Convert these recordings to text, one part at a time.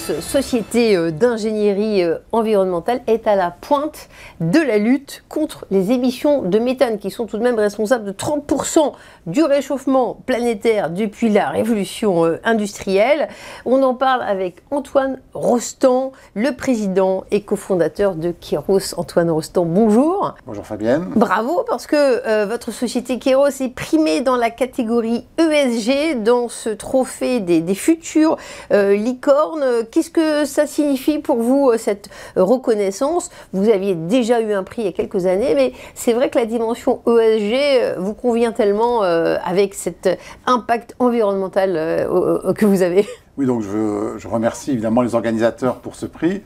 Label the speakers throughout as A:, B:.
A: société d'ingénierie environnementale, est à la pointe de la lutte contre les émissions de méthane qui sont tout de même responsables de 30% du réchauffement planétaire depuis la révolution industrielle. On en parle avec Antoine Rostand, le président et cofondateur de Kairos. Antoine Rostand, bonjour.
B: Bonjour Fabienne.
A: Bravo, parce que votre société Kairos est primée dans la catégorie ESG, dans ce trophée des futurs licornes. Qu'est-ce que ça signifie pour vous, cette reconnaissance? Vous aviez déjà eu un prix il y a quelques années, mais c'est vrai que la dimension ESG vous convient tellement avec cet impact environnemental que vous avez.
B: Oui, donc je remercie évidemment les organisateurs pour ce prix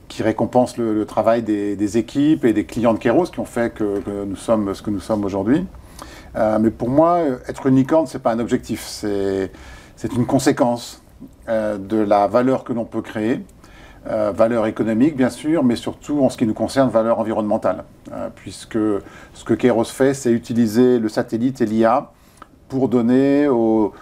B: qui récompense le travail des équipes et des clients de Kairos qui ont fait que nous sommes ce que nous sommes aujourd'hui. Mais pour moi, être une licorne, ce n'est pas un objectif, c'est une conséquence de la valeur que l'on peut créer, valeur économique bien sûr, mais surtout en ce qui nous concerne, valeur environnementale. Puisque ce que Kairos fait, c'est utiliser le satellite et l'IA pour donner aux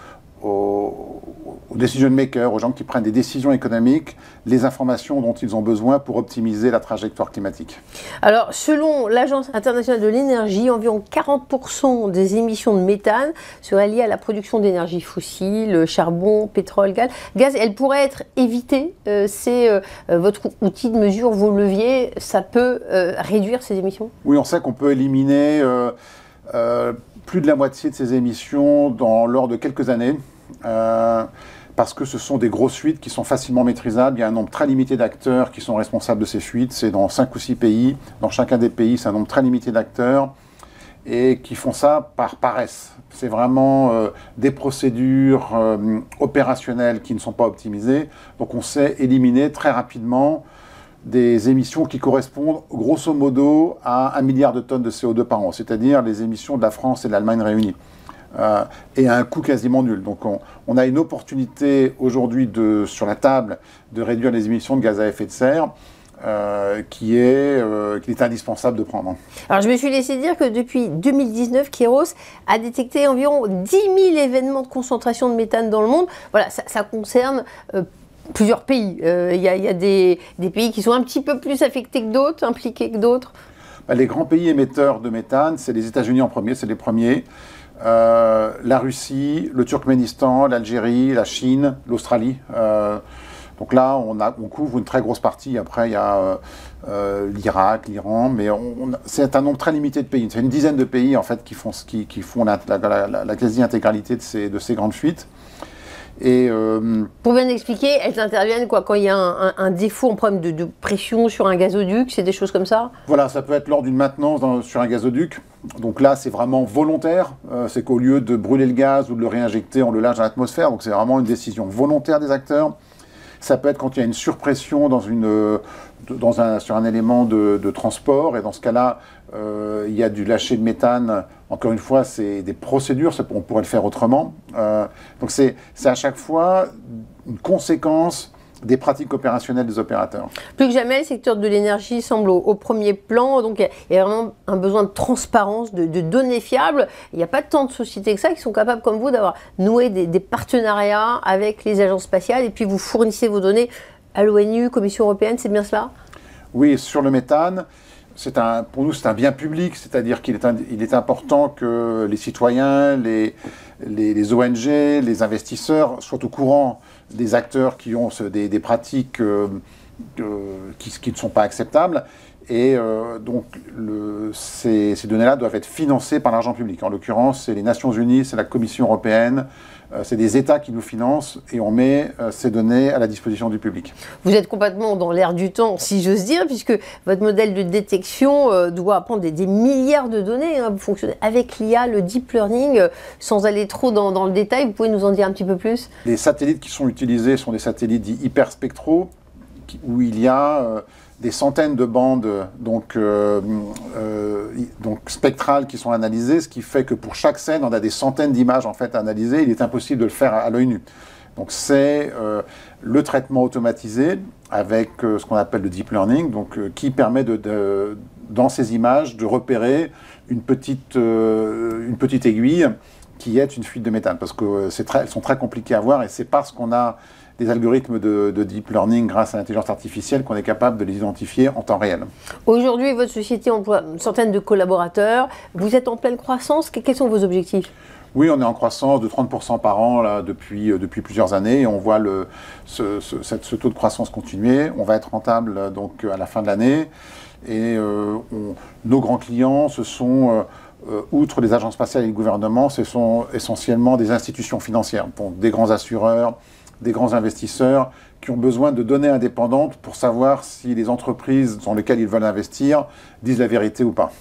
B: decision makers, aux gens qui prennent des décisions économiques, les informations dont ils ont besoin pour optimiser la trajectoire climatique.
A: Alors, selon l'Agence internationale de l'énergie, environ 40% des émissions de méthane seraient liées à la production d'énergie fossile, charbon, pétrole, gaz. Elles pourraient être évitées. C'est votre outil de mesure, vos leviers, ça peut réduire ces émissions?
B: Oui, on sait qu'on peut éliminer plus de la moitié de ces émissions lors de quelques années. Parce que ce sont des grosses fuites qui sont facilement maîtrisables. Il y a un nombre très limité d'acteurs qui sont responsables de ces fuites. C'est dans 5 ou 6 pays. Dans chacun des pays, c'est un nombre très limité d'acteurs et qui font ça par paresse. C'est vraiment des procédures opérationnelles qui ne sont pas optimisées. Donc on sait éliminer très rapidement des émissions qui correspondent grosso modo à 1 milliard de tonnes de CO2 par an, c'est-à-dire les émissions de la France et de l'Allemagne réunies. Et à un coût quasiment nul. Donc on a une opportunité aujourd'hui sur la table de réduire les émissions de gaz à effet de serre qu'il est indispensable de prendre.
A: Alors je me suis laissé dire que depuis 2019, Kairos a détecté environ 10 000 événements de concentration de méthane dans le monde. Voilà, ça concerne plusieurs pays. Il y a des pays qui sont un petit peu plus affectés que d'autres, impliqués que d'autres.
B: Les grands pays émetteurs de méthane, c'est les États-Unis en premier, c'est les premiers. La Russie, le Turkménistan, l'Algérie, la Chine, l'Australie. Donc là, on couvre une très grosse partie. Après, il y a l'Irak, l'Iran, mais c'est un nombre très limité de pays. C'est une dizaine de pays en fait qui font la quasi-intégralité de ces grandes fuites. Et
A: pour bien expliquer, elles interviennent quand il y a un défaut, un problème de pression sur un gazoduc, c'est des choses comme ça? Voilà,
B: ça peut être lors d'une maintenance sur un gazoduc. Donc là, c'est vraiment volontaire. C'est qu'au lieu de brûler le gaz ou de le réinjecter, on le lâche dans l'atmosphère. Donc c'est vraiment une décision volontaire des acteurs. Ça peut être quand il y a une surpression sur un élément de transport. Et dans ce cas-là, il y a du lâcher de méthane. Encore une fois, c'est des procédures, on pourrait le faire autrement. Donc c'est à chaque fois une conséquence des pratiques opérationnelles des opérateurs.
A: Plus que jamais, le secteur de l'énergie semble au premier plan. Donc il y a vraiment un besoin de transparence, de données fiables. Il n'y a pas tant de sociétés que ça qui sont capables, comme vous, d'avoir noué des partenariats avec les agences spatiales. Et puis vous fournissez vos données à l'ONU, Commission européenne, c'est bien cela?
B: Oui, sur le méthane. Pour nous, c'est un bien public, c'est-à-dire qu'il est important que les citoyens, les ONG, les investisseurs soient au courant des acteurs qui ont des pratiques qui ne sont pas acceptables. Et donc, ces données-là doivent être financées par l'argent public. En l'occurrence, c'est les Nations Unies, c'est la Commission européenne, c'est des États qui nous financent et on met ces données à la disposition du public.
A: Vous êtes complètement dans l'air du temps, si j'ose dire, puisque votre modèle de détection doit prendre des milliards de données. Vous fonctionnez avec l'IA, le deep learning, sans aller trop dans le détail. Vous pouvez nous en dire un petit peu plus?
B: Les satellites qui sont utilisés sont des satellites dits hyperspectraux, où il y a des centaines de bandes donc spectrales qui sont analysées, ce qui fait que pour chaque scène, on a des centaines d'images en fait à analyser. Il est impossible de le faire à l'œil nu. Donc c'est le traitement automatisé avec ce qu'on appelle le deep learning, qui permet dans ces images de repérer une petite aiguille qu'il y ait une fuite de méthane, parce qu'elles sont très compliquées à voir, et c'est parce qu'on a des algorithmes de deep learning grâce à l'intelligence artificielle qu'on est capable de les identifier en temps réel.
A: Aujourd'hui, votre société emploie une centaine de collaborateurs. Vous êtes en pleine croissance. Quels sont vos objectifs?
B: Oui, on est en croissance de 30% par an là, depuis plusieurs années, et on voit ce taux de croissance continuer. On va être rentable donc, à la fin de l'année, et nos grands clients, ce sont, outre les agences spatiales et le gouvernement, ce sont essentiellement des institutions financières, donc des grands assureurs, des grands investisseurs qui ont besoin de données indépendantes pour savoir si les entreprises dans lesquelles ils veulent investir disent la vérité ou pas.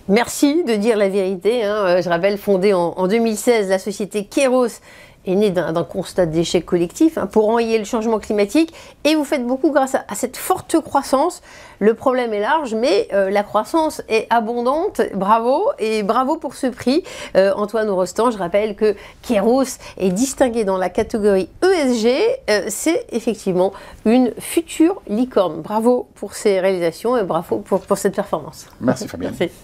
A: Merci de dire la vérité. Je rappelle, fondée en 2016, la société Kairos est née d'un constat d'échec collectif pour enrayer le changement climatique. Et vous faites beaucoup grâce à cette forte croissance. Le problème est large, mais la croissance est abondante. Bravo, et bravo pour ce prix. Antoine Rostand, je rappelle que Kairos est distingué dans la catégorie ESG. C'est effectivement une future licorne. Bravo pour ces réalisations et bravo pour cette performance.
B: Merci Fabienne.
A: Merci.